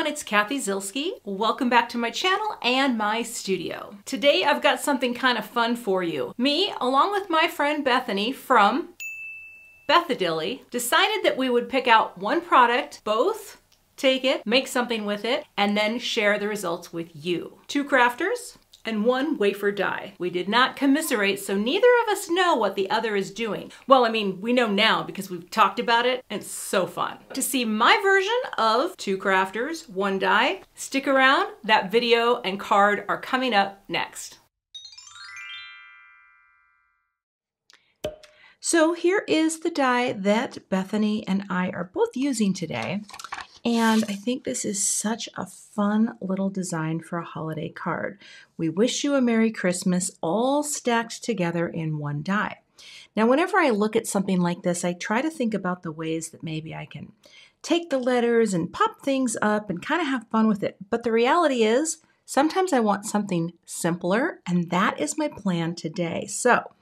everyone, it's Cathy Zielske. Welcome back to my channel and my studio. Today I've got something kind of fun for you. Me, along with my friend Bethany from Bethadilly, decided that we would pick out one product, both take it, make something with it, and then share the results with you. 2 crafters and 1 wafer die. We did not commiserate, so neither of us know what the other is doing. Well, I mean, we know now because we've talked about it, and it's so fun. To see my version of 2 crafters, 1 die, stick around. That video and card are coming up next. So here is the die that Bethany and I are both using today. And I think this is such a fun little design for a holiday card. We wish you a Merry Christmas, all stacked together in 1 die. Now, whenever I look at something like this, I try to think about the ways that maybe I can take the letters and pop things up and kind of have fun with it. But the reality is, sometimes I want something simpler, and that is my plan today. So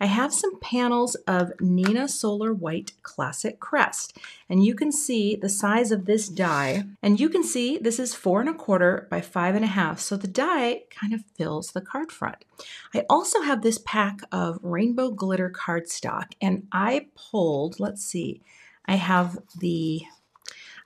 I have some panels of Neenah Solar White Classic Crest, and you can see the size of this die, and you can see this is 4 1/4 by 5 1/2, so the die kind of fills the card front. I also have this pack of rainbow glitter cardstock, and I pulled, let's see, I have the,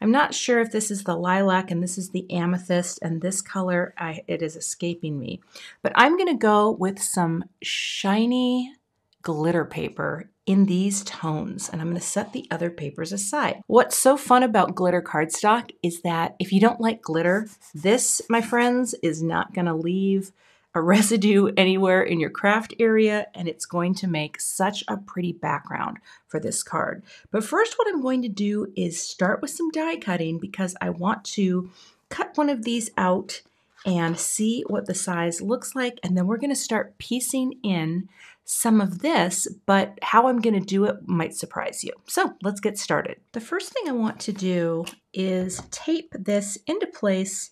I'm not sure if this is the lilac and this is the amethyst, and this color, it is escaping me, but I'm gonna go with some shiny glitter paper in these tones, and I'm going to set the other papers aside. What's so fun about glitter cardstock is that if you don't like glitter, this, my friends, is not going to leave a residue anywhere in your craft area, and it's going to make such a pretty background for this card. But first, what I'm going to do is start with some die cutting because I want to cut one of these out and see what the size looks like, and then we're going to start piecing in some of this, but how I'm going to do it might surprise you. So let's get started. The first thing I want to do is tape this into place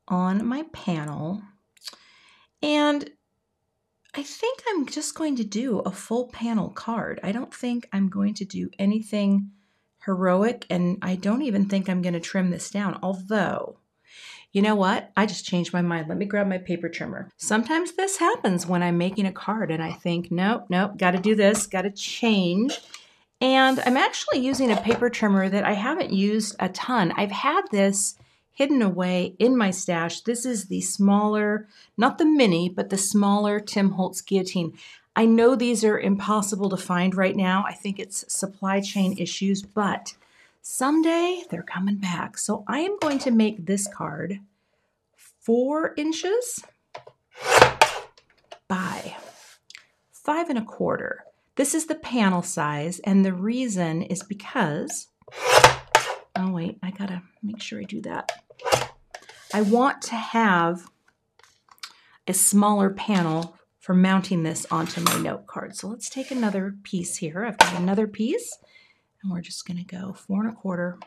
on my panel, and I think I'm just going to do a full panel card. I don't think I'm going to do anything heroic, and I don't even think I'm going to trim this down, although you know what? I just changed my mind. Let me grab my paper trimmer. Sometimes this happens when I'm making a card and I think, nope, got to do this, got to change. And I'm actually using a paper trimmer that I haven't used a ton. I've had this hidden away in my stash. This is the smaller, not the mini, but the smaller Tim Holtz Guillotine. I know these are impossible to find right now. I think it's supply chain issues, but someday they're coming back. So I am going to make this card 4 inches by 5 1/4. This is the panel size, and the reason is because, oh wait, I gotta make sure I do that. I want to have a smaller panel for mounting this onto my note card. So let's take another piece here. I've got another piece. And we're just going to go 4 1/4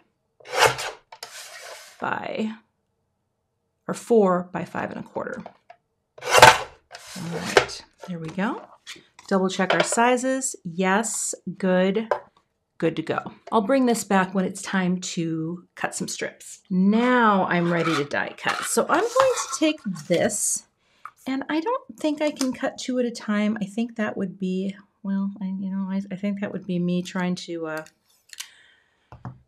by, or 4 by 5 1/4. All right, there we go. Double check our sizes. Yes, good to go. I'll bring this back when it's time to cut some strips. Now I'm ready to die cut. So I'm going to take this, and I don't think I can cut 2 at a time. I think that would be, well, I think that would be me trying to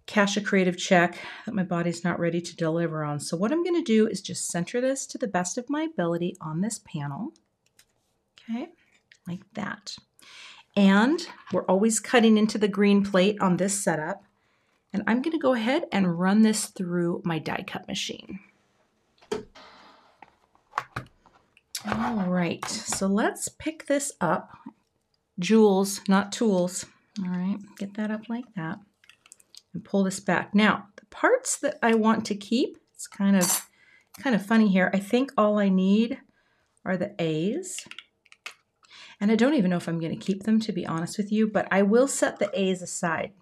cash a creative check that my body's not ready to deliver on. So what I'm going to do is just center this to the best of my ability on this panel. Okay, like that. And we're always cutting into the green plate on this setup. And I'm going to go ahead and run this through my die cut machine. All right, so let's pick this up. Jewels, not tools. All right, get that up like that. And pull this back. Now, the parts that I want to keep, it's kind of funny here. I think all I need are the A's. And I don't even know if I'm going to keep them, to be honest with you, but I will set the A's aside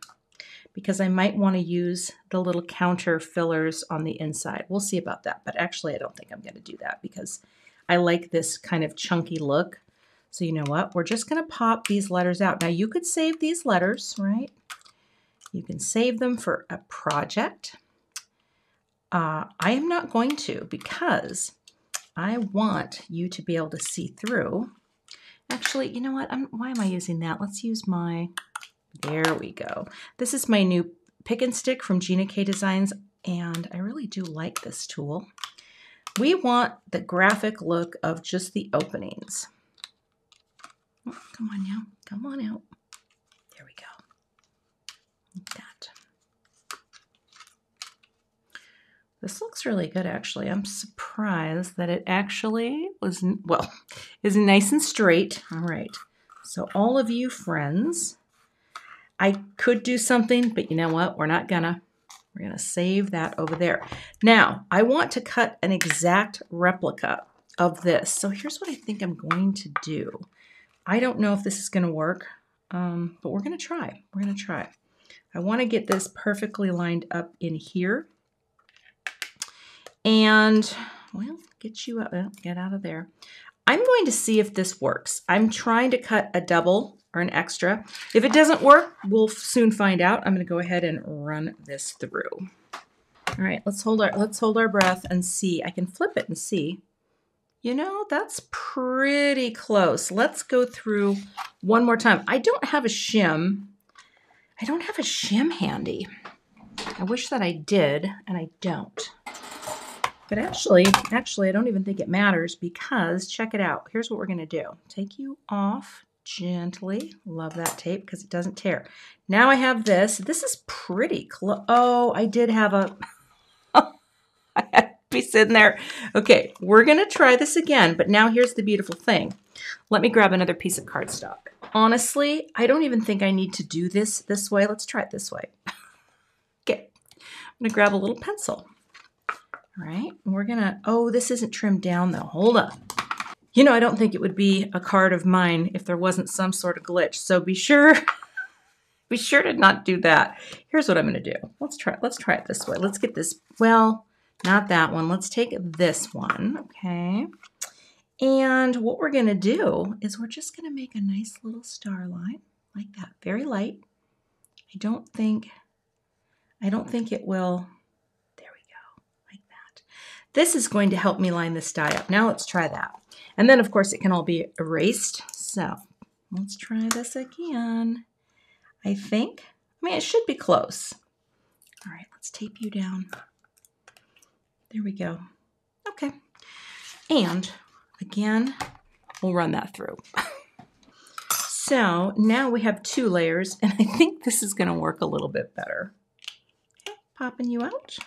because I might want to use the little counter fillers on the inside. We'll see about that, but actually I don't think I'm going to do that because I like this kind of chunky look. So you know what? We're just going to pop these letters out. Now you could save these letters, right? You can save them for a project. I am not going to, because I want you to be able to see through. Actually, you know what? Why am I using that? Let's use my, there we go. This is my new pick and stick from Gina K Designs, and I really do like this tool. We want the graphic look of just the openings. Oh, come on now, come on out. There we go. Like that. This looks really good, actually. I'm surprised that it actually was, well, is nice and straight. All right. So all of you friends, I could do something, but you know what? We're not gonna. We're gonna save that over there. Now, I want to cut an exact replica of this. So here's what I think I'm going to do. I don't know if this is gonna work, but we're gonna try. We're gonna try. I wanna get this perfectly lined up in here. And, well, get you up, get out of there. I'm going to see if this works. I'm trying to cut a double or an extra. If it doesn't work, we'll soon find out. I'm going to go ahead and run this through. All right, let's hold our breath and see. I can flip it and see. You know, that's pretty close. Let's go through one more time. I don't have a shim. I don't have a shim handy. I wish that I did, and I don't. But actually, I don't even think it matters, because check it out. Here's what we're going to do. Take you off gently. Love that tape because it doesn't tear. Now I have this. This is pretty close. Oh, I did have a... I had to be sitting there. Okay, we're going to try this again, but now here's the beautiful thing. Let me grab another piece of cardstock. Honestly, I don't even think I need to do this way. Let's try it this way. Okay, I'm going to grab a little pencil. All right, we're gonna, oh, this isn't trimmed down though. Hold up. You know, I don't think it would be a card of mine if there wasn't some sort of glitch. So be sure to not do that. Here's what I'm gonna do. Let's try it this way. Let's get this, well, not that one. Let's take this one, okay? And what we're gonna do is we're just gonna make a nice little star line like that, very light. I don't think it will. This is going to help me line this die up. Now let's try that. And then, of course, it can all be erased. So let's try this again. I mean, it should be close. All right, let's tape you down. There we go. Okay. And again, we'll run that through. So now we have 2 layers, and I think this is going to work a little bit better. Okay, popping you out.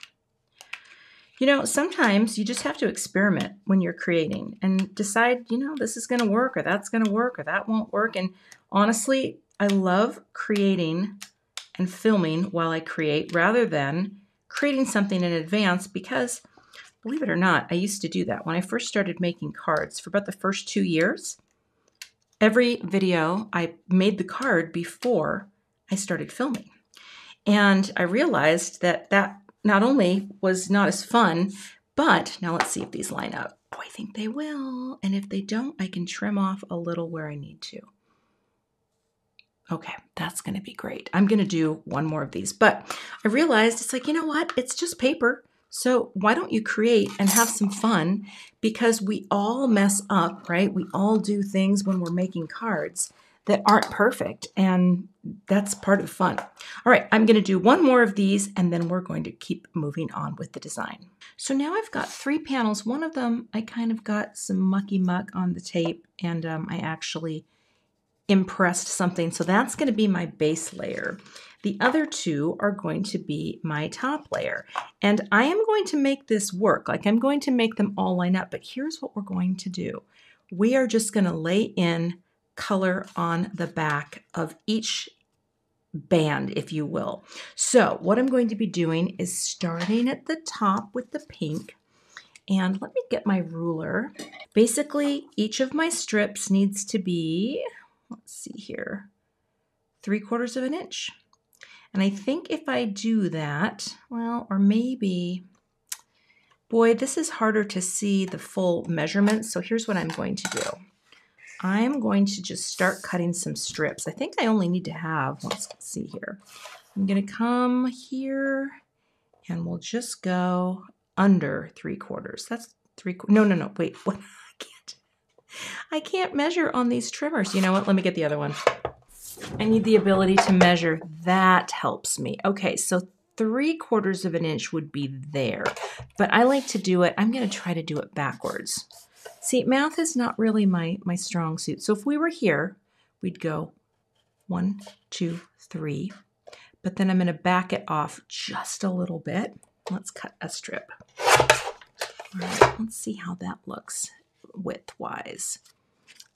You know, sometimes you just have to experiment when you're creating and decide, you know, this is going to work, or that's going to work, or that won't work. And honestly, I love creating and filming while I create rather than creating something in advance, because believe it or not, I used to do that. When I first started making cards for about the first 2 years, every video I made the card before I started filming. And I realized that not only was not as fun, but now let's see if these line up. Oh, I think they will. And if they don't, I can trim off a little where I need to. Okay, that's going to be great. I'm going to do one more of these, but I realized it's like, you know what? It's just paper. So why don't you create and have some fun? Because we all mess up, right? We all do things when we're making cards that aren't perfect, and that's part of the fun. All right, I'm gonna do one more of these, and then we're going to keep moving on with the design. So now I've got 3 panels. One of them, I kind of got some mucky muck on the tape, and I actually impressed something. So that's gonna be my base layer. The other 2 are going to be my top layer. And I am going to make this work. Like, I'm going to make them all line up, but here's what we're going to do. We are just gonna lay in color on the back of each band, if you will. So what I'm going to be doing is starting at the top with the pink, and let me get my ruler. Basically, each of my strips needs to be, let's see here, 3/4 of an inch. And I think if I do that, well, or maybe, boy, this is harder to see the full measurements. So here's what I'm going to do. I'm going to just start cutting some strips. I think I only need to have, let's see here. I'm going to come here and we'll just go under 3/4. That's 3/4. No, wait, what? I can't measure on these trimmers. You know what? Let me get the other one. I need the ability to measure. That helps me. Okay, so 3/4 of an inch would be there, but I like to do it, I'm gonna try to do it backwards. See, math is not really my strong suit. So if we were here, we'd go 1, 2, 3, but then I'm gonna back it off just a little bit. Let's cut a strip. All right, let's see how that looks width-wise.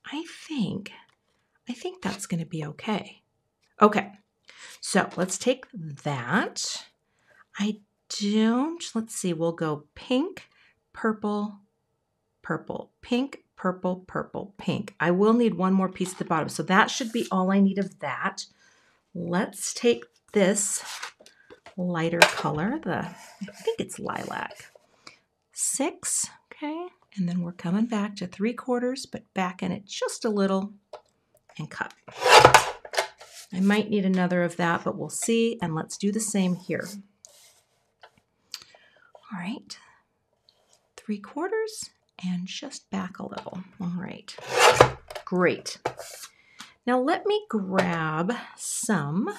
I think that's gonna be okay. Okay, so let's take that. Let's see, we'll go pink, purple, purple, pink, purple, purple, pink. I will need one more piece at the bottom, so that should be all I need of that. Let's take this lighter color, I think it's lilac. 6, okay, and then we're coming back to 3/4, but backing it just a little and cut. I might need another of that, but we'll see, and let's do the same here. All right, 3/4 and just back a little. All right, great. Now let me grab some,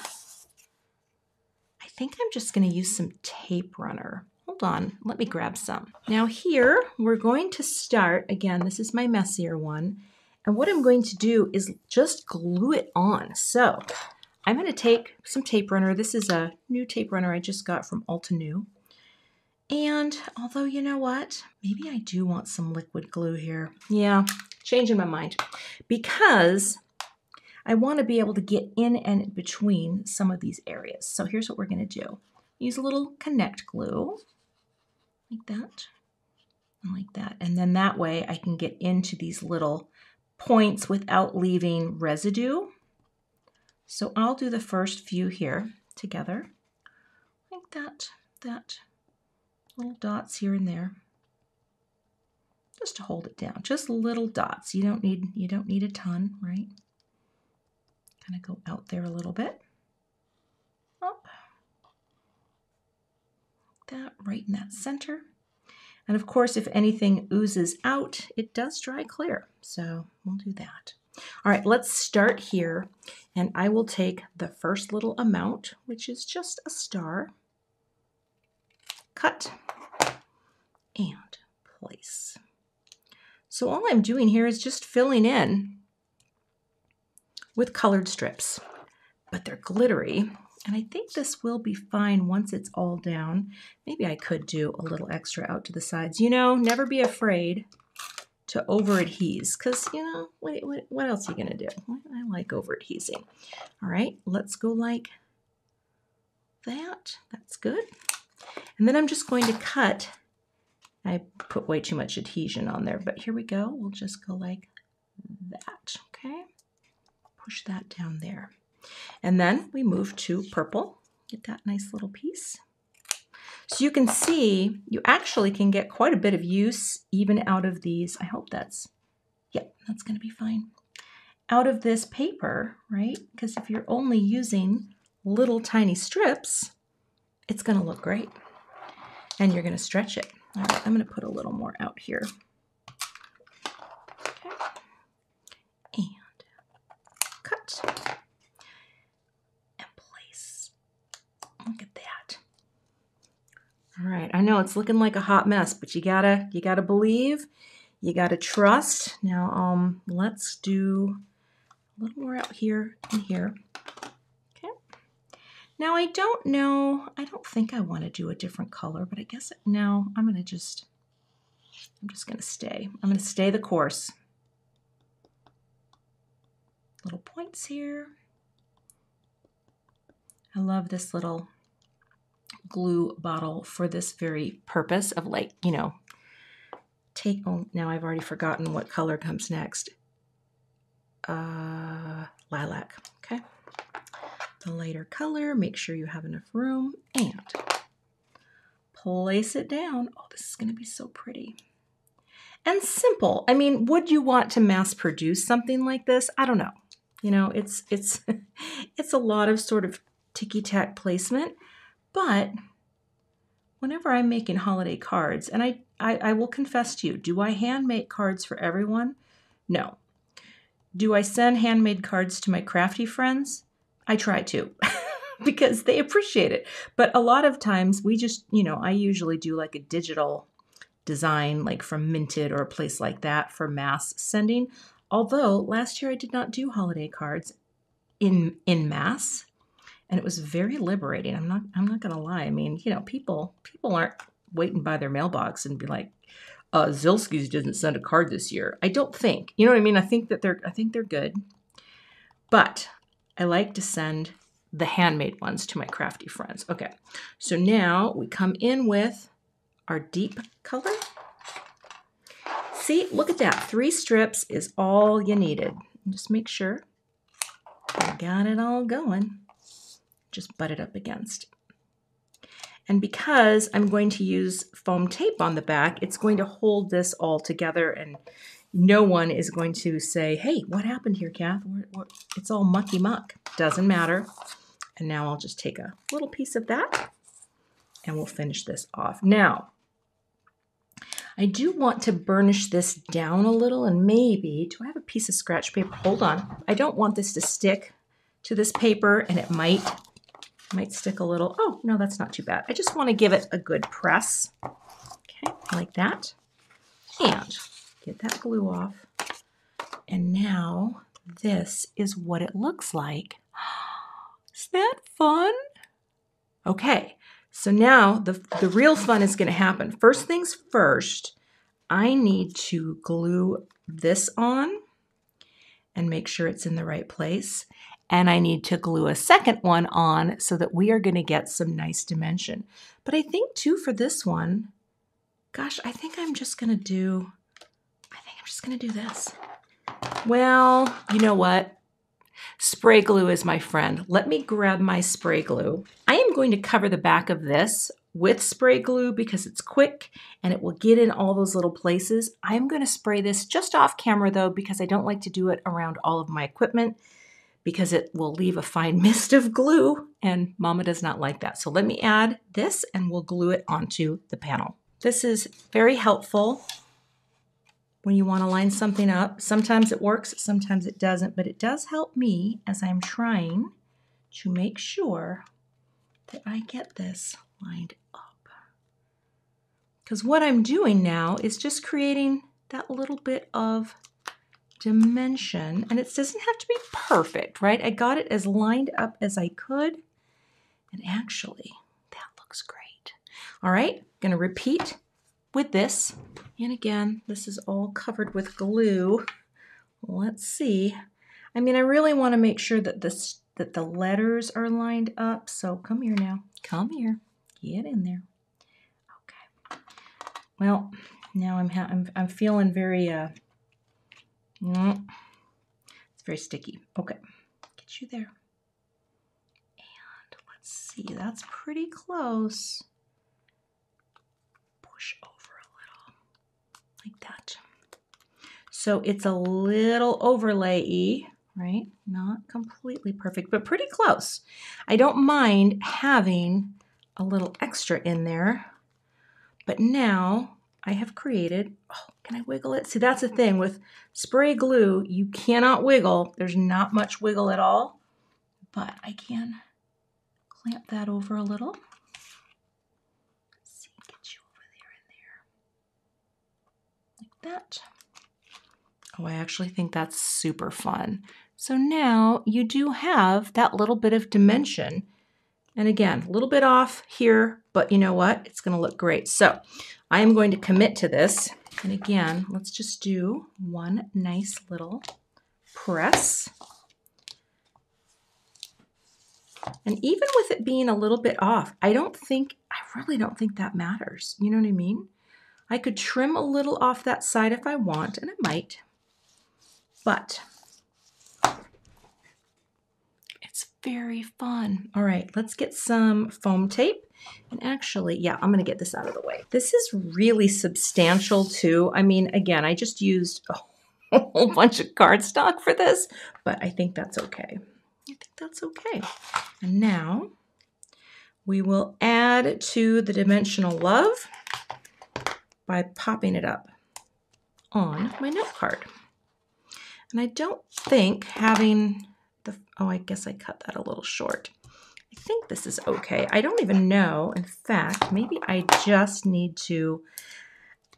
I think I'm just gonna use some tape runner. Hold on, let me grab some. Now here, we're going to start, again, this is my messier one, and what I'm going to do is just glue it on. So I'm gonna take some tape runner. This is a new tape runner I just got from Altenew. And although, you know what, maybe I do want some liquid glue here. Yeah, changing my mind, because I want to be able to get in and between some of these areas. So here's what we're going to do. Use a little connect glue, like that, and like that. And then that way I can get into these little points without leaving residue. So I'll do the first few here together, like that, little dots here and there, just to hold it down. Just little dots. You don't need a ton, right? Kind of go out there a little bit. Up. Like that, right in that center. And of course, if anything oozes out, it does dry clear. So we'll do that. All right, let's start here. And I will take the first little amount, which is just a star. Cut and place. So all I'm doing here is just filling in with colored strips, but they're glittery, and I think this will be fine once it's all down. Maybe I could do a little extra out to the sides. You know, never be afraid to over-adhese, because, you know, what else are you gonna do? I like over-adhesing. All right, let's go like that. That's good. And then I'm just going to cut. I put way too much adhesion on there, but here we go. We'll just go like that, okay? Push that down there. And then we move to purple. Get that nice little piece. So you can see, you actually can get quite a bit of use even out of these. I hope that's gonna be fine. Out of this paper, right? Because if you're only using little tiny strips, it's gonna look great. And you're gonna stretch it. All right, I'm gonna put a little more out here. Okay. And cut. And place. Look at that. All right, I know it's looking like a hot mess, but you gotta believe, you gotta trust. Now, let's do a little more out here and here. Now I don't know, I don't think I want to do a different color, but I guess no, I'm just gonna stay. I'm gonna stay the course. Little points here. I love this little glue bottle for this very purpose of, like, you know, now I've already forgotten what color comes next. Lilac, okay. The lighter color, make sure you have enough room, and place it down. Oh, this is gonna be so pretty. And simple. I mean, would you want to mass produce something like this? I don't know. You know, it's a lot of sort of ticky-tack placement, but whenever I'm making holiday cards, and I will confess to you, do I hand make cards for everyone? No. Do I send handmade cards to my crafty friends? I try to because they appreciate it. But a lot of times we just, I usually do like a digital design, like from Minted or a place like that for mass sending. Although last year I did not do holiday cards in mass, and it was very liberating. I'm not gonna lie. I mean, people aren't waiting by their mailbox and be like, Zielske didn't send a card this year. I don't think. You know what I mean? I think they're good. But I like to send the handmade ones to my crafty friends. Okay, so now we come in with our deep color. See, look at that. 3 strips is all you needed. Just make sure you got it all going. Just butt it up against. And because I'm going to use foam tape on the back, it's going to hold this all together, and no one is going to say, hey, what happened here, Kath? It's all mucky muck. Doesn't matter. And now I'll just take a little piece of that and we'll finish this off. Now, I do want to burnish this down a little, and maybe, do I have a piece of scratch paper? Hold on. I don't want this to stick to this paper, and it might stick a little. Oh, no, that's not too bad. I just want to give it a good press. Okay, like that. And get that glue off. And now this is what it looks like. Is that fun? Okay, so now the real fun is going to happen. First things first, I need to glue this on and make sure it's in the right place. And I need to glue a second one on so that we are going to get some nice dimension. But I think too for this one, gosh, I think I'm just going to do this. Well, you know what? Spray glue is my friend. Let me grab my spray glue. I am going to cover the back of this with spray glue because it's quick and it will get in all those little places. I'm going to spray this just off camera though, because I don't like to do it around all of my equipment, because it will leave a fine mist of glue, and Mama does not like that. So let me add this and we'll glue it onto the panel. This is very helpful when you want to line something up. Sometimes it works, sometimes it doesn't, but it does help me as I'm trying to make sure that I get this lined up. Because what I'm doing now is just creating that little bit of dimension, and it doesn't have to be perfect, right? I got it as lined up as I could, and actually that looks great. All right, gonna repeat with this, and again, this is all covered with glue. Let's see. I mean, I really want to make sure that that the letters are lined up. So come here now. Come here. Get in there. Okay. Well, now I'm feeling very it's very sticky. Okay, get you there. And let's see, that's pretty close. Push over a little, like that. So it's a little overlay-y, right? Not completely perfect, but pretty close. I don't mind having a little extra in there, but now I have created, oh, can I wiggle it? See, that's the thing with spray glue, you cannot wiggle. There's not much wiggle at all, but I can clamp that over a little. Let's see, get you over there and there. Like that. Oh, I actually think that's super fun. So now you do have that little bit of dimension. And again, a little bit off here, but you know what? It's going to look great. So I am going to commit to this. And again, let's just do one nice little press. And even with it being a little bit off, I really don't think that matters. You know what I mean? I could trim a little off that side if I want, and I might. But it's very fun. All right, let's get some foam tape. And actually, yeah, I'm going to get this out of the way. This is really substantial too. I mean, again, I just used a whole bunch of cardstock for this, but I think that's okay. I think that's okay. And now we will add to the dimensional love by popping it up on my note card. And I don't think having the, oh, I guess I cut that a little short. I think this is okay. I don't even know. In fact, maybe I just need to,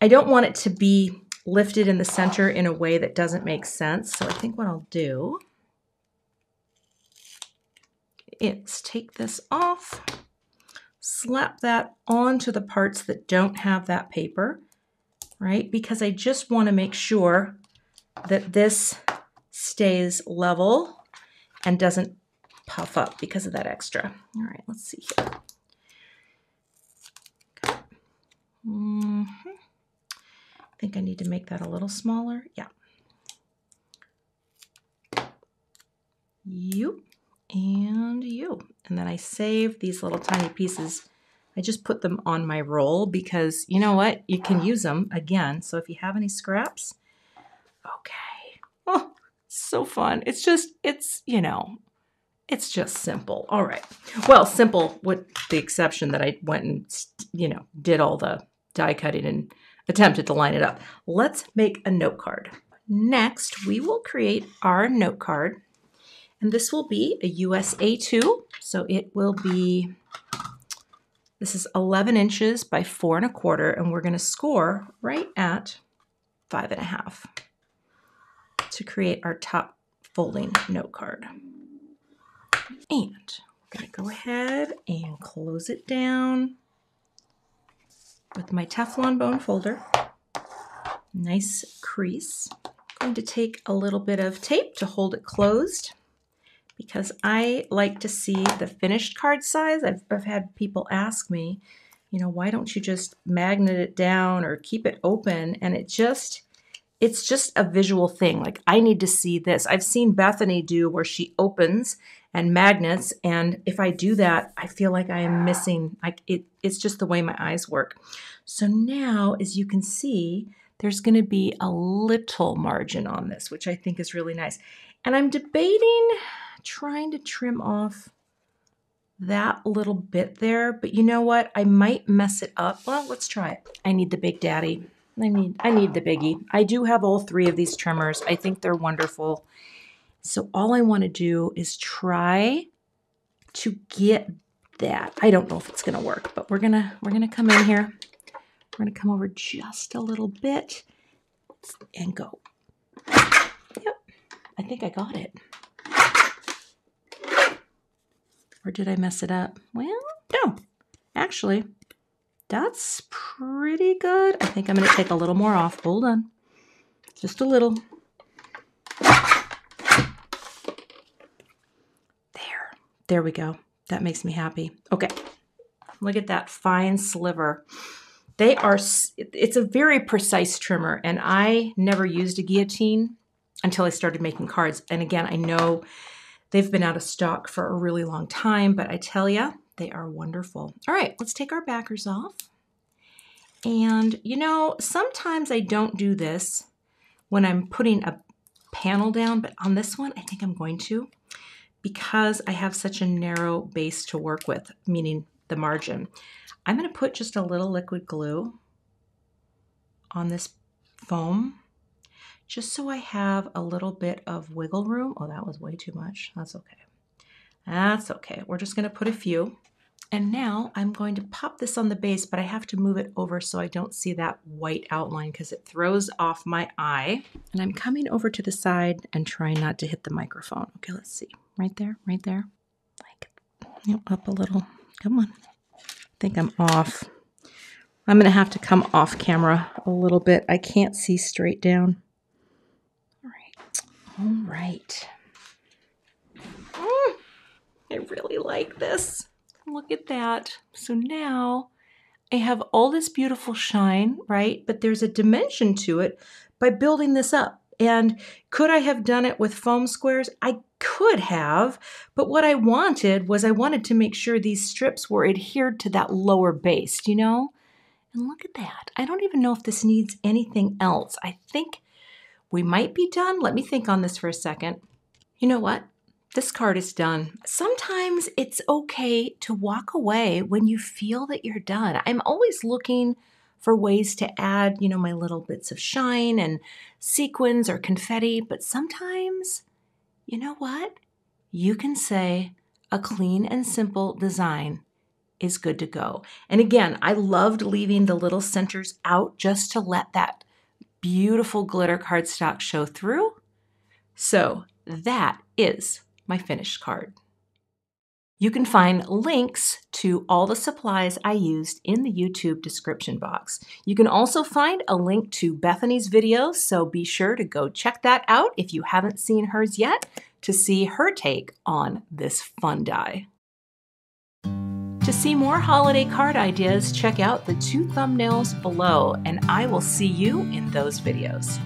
I don't want it to be lifted in the center in a way that doesn't make sense. So I think what I'll do is take this off, slap that onto the parts that don't have that paper, right? Because I just want to make sure that this stays level and doesn't puff up because of that extra. All right, let's see here. Okay. I think I need to make that a little smaller. Yeah. You and you. And then I save these little tiny pieces. I just put them on my roll because you know what? You can use them again. So if you have any scraps, okay. Oh, so fun. It's just, you know, it's just simple. All right. Well, simple with the exception that I went and, you know, did all the die cutting and attempted to line it up. Let's make a note card. Next, we will create our note card. And this will be a USA 2. So it will be, this is 11 inches by 4 1/4. And we're going to score right at 5 1/2 to create our top folding note card. And I'm going to go ahead and close it down with my Teflon bone folder. Nice crease. I'm going to take a little bit of tape to hold it closed because I like to see the finished card size. I've had people ask me, you know, why don't you just magnet it down or keep it open? And it's just a visual thing. Like I need to see this. I've seen Bethany do where she opens and magnets, and if I do that, I feel like I am missing, it's just the way my eyes work. So now, as you can see, there's going to be a little margin on this, which I think is really nice. And I'm debating trying to trim off that little bit there, but you know what? I might mess it up. Well, let's try it. I need the Big Daddy. I need the biggie. I do have all 3 of these trimmers. I think they're wonderful. So all I want to do is try to get that. I don't know if it's going to work, but we're going to come in here. We're going to come over just a little bit and go. Yep. I think I got it. Or did I mess it up? Well, no. Actually, that's pretty good. I think I'm going to take a little more off. Hold on. Just a little. There we go. That makes me happy. Okay. Look at that fine sliver. It's a very precise trimmer, and I never used a guillotine until I started making cards. And again, I know they've been out of stock for a really long time, but I tell you, they are wonderful. All right, let's take our backers off. And you know, sometimes I don't do this when I'm putting a panel down, but on this one, I think I'm going to, because I have such a narrow base to work with, meaning the margin. I'm going to put just a little liquid glue on this foam, just so I have a little bit of wiggle room. Oh, that was way too much. That's okay. That's okay. We're just going to put a few. And now I'm going to pop this on the base, but I have to move it over so I don't see that white outline because it throws off my eye. And I'm coming over to the side and trying not to hit the microphone. Okay, let's see. Right there, right there. Like, you know, up a little. Come on. I think I'm off. I'm going to have to come off camera a little bit. I can't see straight down. All right. All right. I really like this. Look at that. So now I have all this beautiful shine, right? But there's a dimension to it by building this up. And could I have done it with foam squares? I could have, but what I wanted was I wanted to make sure these strips were adhered to that lower base, you know? And look at that. I don't even know if this needs anything else. I think we might be done. Let me think on this for a second. You know what? This card is done. Sometimes it's okay to walk away when you feel that you're done. I'm always looking for ways to add, my little bits of shine and sequins or confetti, but sometimes, you know what? You can say a clean and simple design is good to go. And again, I loved leaving the little centers out just to let that beautiful glitter cardstock show through. So that is my finished card. You can find links to all the supplies I used in the YouTube description box. You can also find a link to Bethany's video, so be sure to go check that out if you haven't seen hers yet to see her take on this fun die. To see more holiday card ideas, check out the 2 thumbnails below, and I will see you in those videos.